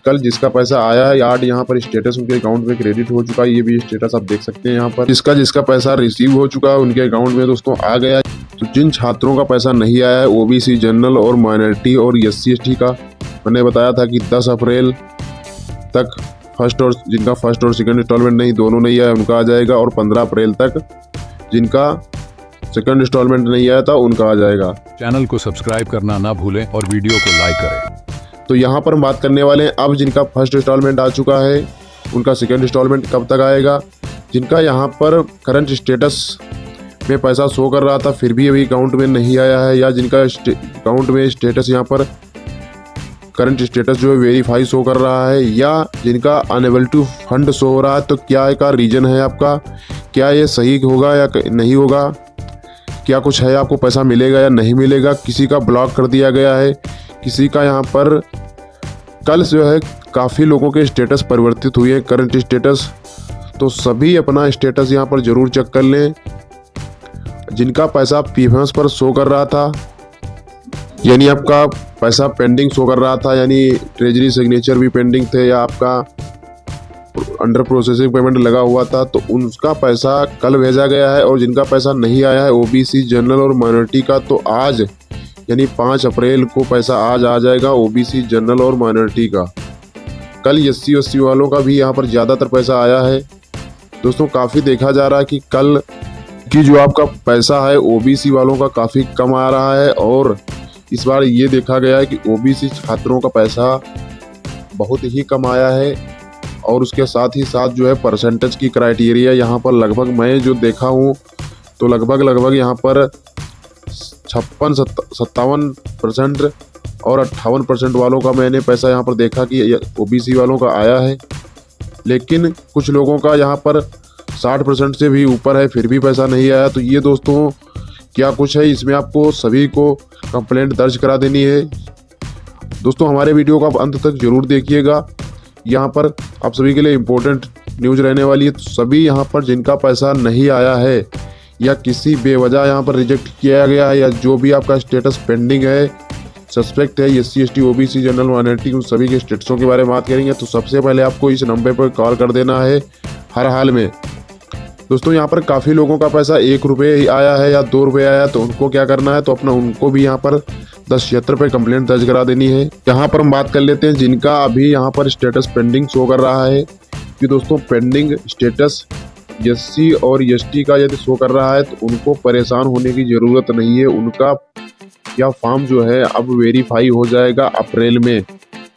कल जिसका पैसा आया है आज यहाँ पर स्टेटस उनके अकाउंट में क्रेडिट हो चुका है। ये भी स्टेटस आप देख सकते हैं यहाँ पर जिसका जिसका पैसा रिसीव हो चुका है उनके अकाउंट में दोस्तों आ गया। तो जिन छात्रों का पैसा नहीं आया है ओबीसी जनरल और माइनॉरिटी और SC/ST का, मैंने बताया था कि 10 अप्रैल तक जिनका फर्स्ट और सेकंड इंस्टॉलमेंट नहीं दोनों नहीं आया उनका आ जाएगा, और 15 अप्रैल तक जिनका सेकंड इंस्टॉलमेंट नहीं आया था उनका आ जाएगा। चैनल को सब्सक्राइब करना ना भूलें और वीडियो को लाइक करें। तो यहाँ पर हम बात करने वाले हैं अब जिनका फर्स्ट इंस्टॉलमेंट आ चुका है उनका सेकंड इंस्टॉलमेंट कब तक आएगा। जिनका यहाँ पर करंट स्टेटस में पैसा शो कर रहा था फिर भी अभी अकाउंट में नहीं आया है, या जिनका अकाउंट में स्टेटस यहाँ पर करंट स्टेटस जो है वेरीफाई शो कर रहा है, या जिनका अनेबल टू फंड शो हो रहा है, तो क्या का रीजन है आपका, क्या ये सही होगा या नहीं होगा, क्या कुछ है, आपको पैसा मिलेगा या नहीं मिलेगा। किसी का ब्लॉक कर दिया गया है, किसी का यहाँ पर कल जो है काफ़ी लोगों के स्टेटस परिवर्तित हुए हैं करंट स्टेटस, तो सभी अपना स्टेटस यहाँ पर ज़रूर चेक कर लें। जिनका पैसा PFMS पर शो कर रहा था यानी आपका पैसा पेंडिंग शो कर रहा था, यानी ट्रेजरी सिग्नेचर भी पेंडिंग थे या आपका अंडर प्रोसेसिंग पेमेंट लगा हुआ था, तो उनका पैसा कल भेजा गया है। और जिनका पैसा नहीं आया है ओबीसी जनरल और माइनॉरिटी का, तो आज यानी 5 अप्रैल को पैसा आज आ जाएगा ओबीसी जनरल और माइनॉरिटी का। कल SC/ST वालों का भी यहाँ पर ज़्यादातर पैसा आया है दोस्तों। काफ़ी देखा जा रहा है कि कल की जो आपका पैसा है ओबीसी वालों का काफ़ी कम आ रहा है, और इस बार ये देखा गया है कि ओबीसी छात्रों का पैसा बहुत ही कम आया है। और उसके साथ ही साथ जो है परसेंटेज की क्राइटेरिया यहाँ पर लगभग मैं जो देखा हूँ तो लगभग यहाँ पर 56-57% और 58% वालों का मैंने पैसा यहाँ पर देखा कि ओबीसी वालों का आया है। लेकिन कुछ लोगों का यहाँ पर 60% से भी ऊपर है फिर भी पैसा नहीं आया। तो ये दोस्तों क्या कुछ है, इसमें आपको सभी को कंप्लेंट दर्ज करा देनी है। दोस्तों हमारे वीडियो को आप अंत तक जरूर देखिएगा, यहाँ पर आप सभी के लिए इम्पोर्टेंट न्यूज़ रहने वाली है। तो सभी यहाँ पर जिनका पैसा नहीं आया है या किसी बेवजह यहाँ पर रिजेक्ट किया गया है, या जो भी आपका स्टेटस पेंडिंग है, सस्पेक्ट है SC/ST OBC जनरल माइनॉरिटी, उन सभी के स्टेटसों के बारे में बात करेंगे। तो सबसे पहले आपको इस नंबर पर कॉल कर देना है हर हाल में। दोस्तों यहाँ पर काफ़ी लोगों का पैसा 1 रुपये ही आया है या 2 रुपये आया है, तो उनको क्या करना है, तो अपना उनको भी यहाँ पर 1076 पे कंप्लेंट दर्ज करा देनी है। यहाँ पर हम बात कर लेते हैं जिनका अभी यहाँ पर स्टेटस पेंडिंग शो कर रहा है कि दोस्तों पेंडिंग स्टेटस SC और ST का यदि शो कर रहा है तो उनको परेशान होने की ज़रूरत नहीं है। उनका यह फॉर्म जो है अब वेरीफाई हो जाएगा अप्रैल में,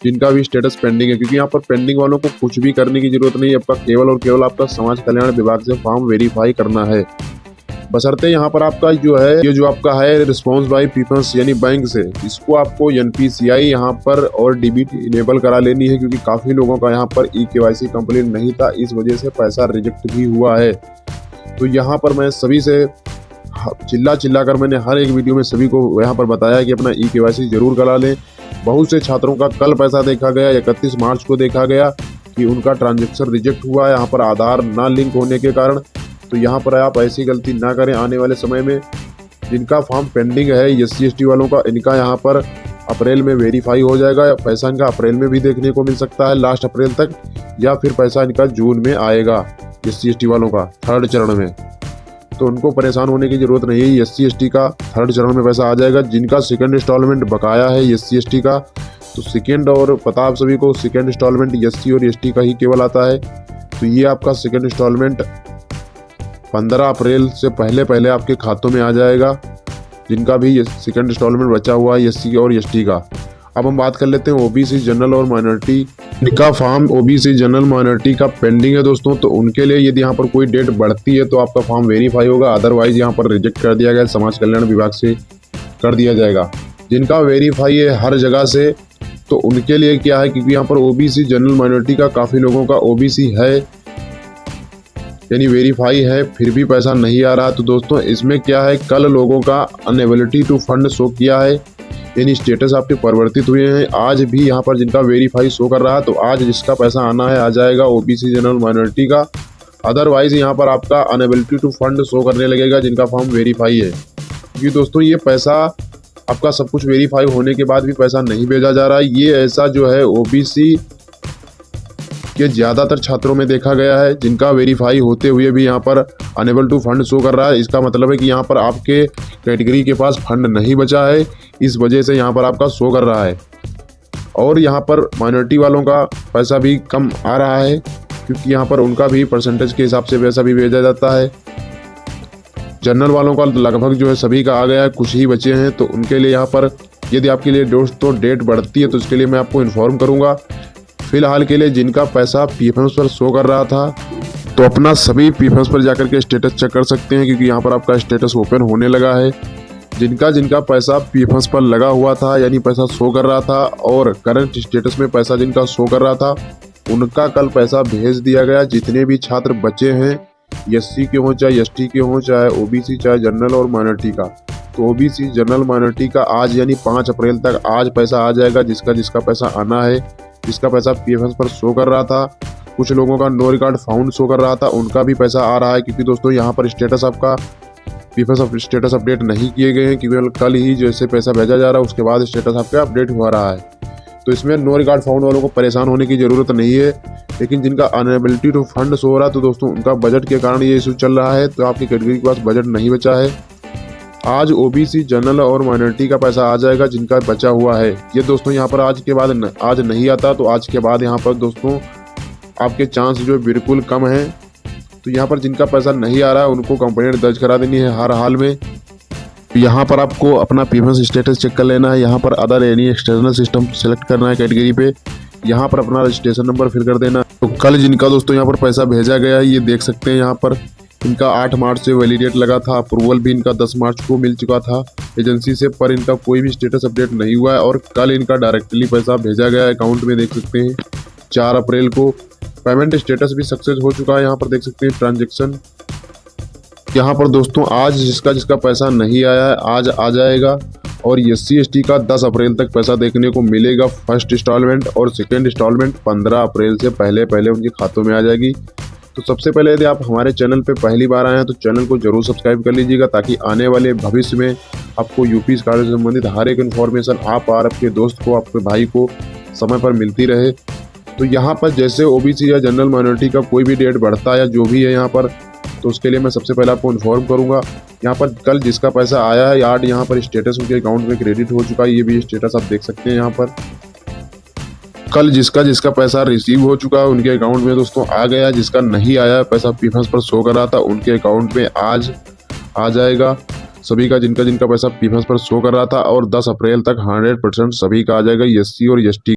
जिनका भी स्टेटस पेंडिंग है, क्योंकि यहाँ पर पेंडिंग वालों को कुछ भी करने की जरूरत नहीं है। आपका केवल और केवल आपका समाज कल्याण विभाग से फॉर्म वेरीफाई करना है। बशर्ते यहाँ पर आपका जो है ये जो आपका है रिस्पॉन्स बाय PFMS यानी बैंक से, इसको आपको NPCI यहाँ पर और DBT इनेबल करा लेनी है, क्योंकि काफ़ी लोगों का यहाँ पर eKYC कंप्लीट नहीं था, इस वजह से पैसा रिजेक्ट भी हुआ है। तो यहाँ पर मैं सभी से चिल्ला कर मैंने हर एक वीडियो में सभी को यहाँ पर बताया कि अपना eKYC जरूर करा लें। बहुत से छात्रों का कल पैसा देखा गया, 31 मार्च को देखा गया कि उनका ट्रांजैक्शन रिजेक्ट हुआ है यहाँ पर आधार ना लिंक होने के कारण। तो यहाँ पर आप ऐसी गलती ना करें आने वाले समय में। जिनका फॉर्म पेंडिंग है SC/ST वालों का, इनका यहाँ पर अप्रैल में वेरीफाई हो जाएगा। पैसा इनका अप्रैल में भी देखने को मिल सकता है लास्ट अप्रैल तक, या फिर पैसा इनका जून में आएगा SC/ST वालों का 3rd चरण में। तो उनको परेशान होने की ज़रूरत नहीं है, SC/ST का 3rd चरण में पैसा आ जाएगा। जिनका सेकंड इंस्टॉलमेंट बकाया है SC/ST का, तो सेकंड, और पता आप सभी को सेकंड इंस्टॉलमेंट SC और ST का ही केवल आता है। तो ये आपका सेकंड इंस्टॉलमेंट 15 अप्रैल से पहले आपके खातों में आ जाएगा, जिनका भी सेकंड इंस्टॉलमेंट बचा हुआ है SC और ST का। अब हम बात कर लेते हैं ओबीसी जनरल और माइनॉरिटी। इनका फॉर्म ओबीसी जनरल माइनॉरिटी का पेंडिंग है दोस्तों, तो उनके लिए यदि यहाँ पर कोई डेट बढ़ती है तो आपका फॉर्म वेरीफाई होगा, अदरवाइज यहाँ पर रिजेक्ट कर दिया गया, समाज कल्याण विभाग से कर दिया जाएगा। जिनका वेरीफाई है हर जगह से, तो उनके लिए क्या है, क्योंकि यहाँ पर ओबीसी जनरल माइनॉरिटी का काफ़ी लोगों का ओबीसी है यानी वेरीफाई है फिर भी पैसा नहीं आ रहा। तो दोस्तों इसमें क्या है, कल लोगों का अनएबिलिटी टू फंड शो किया है, यानी स्टेटस आपके परिवर्तित हुए हैं। आज भी यहाँ पर जिनका वेरीफाई शो कर रहा है, तो आज जिसका पैसा आना है आ जाएगा ओबीसी जनरल माइनॉरिटी का, अदरवाइज यहाँ पर आपका अनएबिलिटी टू फंड शो करने लगेगा जिनका फॉर्म वेरीफाई है। क्योंकि दोस्तों ये पैसा आपका सब कुछ वेरीफाई होने के बाद भी पैसा नहीं भेजा जा रहा है। ये ऐसा जो है ओबीसी ये ज़्यादातर छात्रों में देखा गया है, जिनका वेरीफाई होते हुए भी यहाँ पर अनेबल टू फंड शो कर रहा है। इसका मतलब है कि यहाँ पर आपके कैटेगरी के पास फंड नहीं बचा है, इस वजह से यहाँ पर आपका शो कर रहा है। और यहाँ पर माइनॉरिटी वालों का पैसा भी कम आ रहा है, क्योंकि यहाँ पर उनका भी परसेंटेज के हिसाब से पैसा भी भेजा जाता है। जनरल वालों का लगभग जो है सभी का आ गया है, कुछ ही बचे हैं। तो उनके लिए यहाँ पर यदि आपके लिए दोस्तों डेट बढ़ती है तो उसके लिए मैं आपको इन्फॉर्म करूँगा। फिलहाल के लिए जिनका पैसा पीएफएम्स पर शो कर रहा था, तो अपना सभी पीएफएम्स पर जाकर के स्टेटस चेक कर सकते हैं, क्योंकि यहाँ पर आपका स्टेटस ओपन होने लगा है। जिनका पैसा पीएफएम्स पर लगा हुआ था, यानी पैसा शो कर रहा था, और करंट स्टेटस में पैसा जिनका शो कर रहा था, उनका कल पैसा भेज दिया गया। जितने भी छात्र बचे हैं, एससी के हों चाहे एसटी के हों, चाहे ओबीसी, चाहे जनरल और माइनॉरिटी का, तो ओबीसी जनरल माइनॉरिटी का आज यानी 5 अप्रैल तक आज पैसा आ जाएगा। जिसका पैसा आना है, जिसका पैसा पीएफएम्स पर शो कर रहा था, कुछ लोगों का नो रिकॉर्ड फाउंड शो कर रहा था, उनका भी पैसा आ रहा है। क्योंकि दोस्तों यहाँ पर स्टेटस आपका पीएफएम्स स्टेटस अपडेट नहीं किए गए हैं, क्योंकि कल ही जैसे पैसा भेजा जा रहा है उसके बाद स्टेटस आपका अपडेट हो रहा है। तो इसमें नो रिकॉर्ड फाउंड वालों को परेशान होने की ज़रूरत नहीं है। लेकिन जिनका अनएबिलिटी टू फंड शो हो रहा है, तो दोस्तों उनका बजट के कारण ये इशू चल रहा है, तो आपकी कैटेगरी के पास बजट नहीं बचा है। आज ओबीसी जनरल और माइनॉरिटी का पैसा आ जाएगा, जिनका बचा हुआ है। ये दोस्तों यहाँ पर आज के बाद आज नहीं आता, तो आज के बाद यहाँ पर दोस्तों आपके चांस जो बिल्कुल कम हैं। तो यहाँ पर जिनका पैसा नहीं आ रहा है उनको कंप्लेंट दर्ज करा देनी है हर हाल में। यहाँ पर आपको अपना पीएफएम्स स्टेटस चेक कर लेना है। यहाँ पर other any external system select करना है कैटेगरी पे। यहाँ पर अपना रजिस्ट्रेशन नंबर फिल कर देना। तो कल जिनका दोस्तों यहाँ पर पैसा भेजा गया है, ये देख सकते हैं। यहाँ पर इनका 8 मार्च से वैलिडेट लगा था, अप्रूवल भी इनका 10 मार्च को मिल चुका था एजेंसी से, पर इनका कोई भी स्टेटस अपडेट नहीं हुआ है। और कल इनका डायरेक्टली पैसा भेजा गया अकाउंट में, देख सकते हैं 4 अप्रैल को। पेमेंट स्टेटस भी सक्सेस हो चुका है, यहाँ पर देख सकते हैं ट्रांजेक्शन। यहाँ पर दोस्तों आज जिसका पैसा नहीं आया है आज आ जाएगा। और एससी एसटी का 10 अप्रैल तक पैसा देखने को मिलेगा फर्स्ट इंस्टॉलमेंट, और सेकेंड इंस्टॉलमेंट 15 अप्रैल से पहले उनके खातों में आ जाएगी। तो सबसे पहले यदि आप हमारे चैनल पे पहली बार आए हैं तो चैनल को जरूर सब्सक्राइब कर लीजिएगा, ताकि आने वाले भविष्य में आपको यूपी स्कॉलर से संबंधित हर एक इन्फॉर्मेशन आप और आपके दोस्त को, आपके भाई को समय पर मिलती रहे। तो यहाँ पर जैसे ओबीसी या जनरल माइनॉरिटी का कोई भी डेट बढ़ता है या जो भी है यहाँ पर, तो उसके लिए मैं सबसे पहले आपको इन्फॉर्म करूँगा। यहाँ पर कल जिसका पैसा आया है आज यहाँ पर स्टेटस उनके अकाउंट में क्रेडिट हो चुका है, ये भी स्टेटस आप देख सकते हैं। यहाँ पर कल जिसका पैसा रिसीव हो चुका है उनके अकाउंट में दोस्तों आ गया। जिसका नहीं आया पैसा पीएफएम्स पर शो कर रहा था, उनके अकाउंट में आज आ जाएगा सभी का, जिनका पैसा पीएफएम्स पर शो कर रहा था। और 10 अप्रैल तक 100% सभी का आ जाएगा, एससी और एसटी।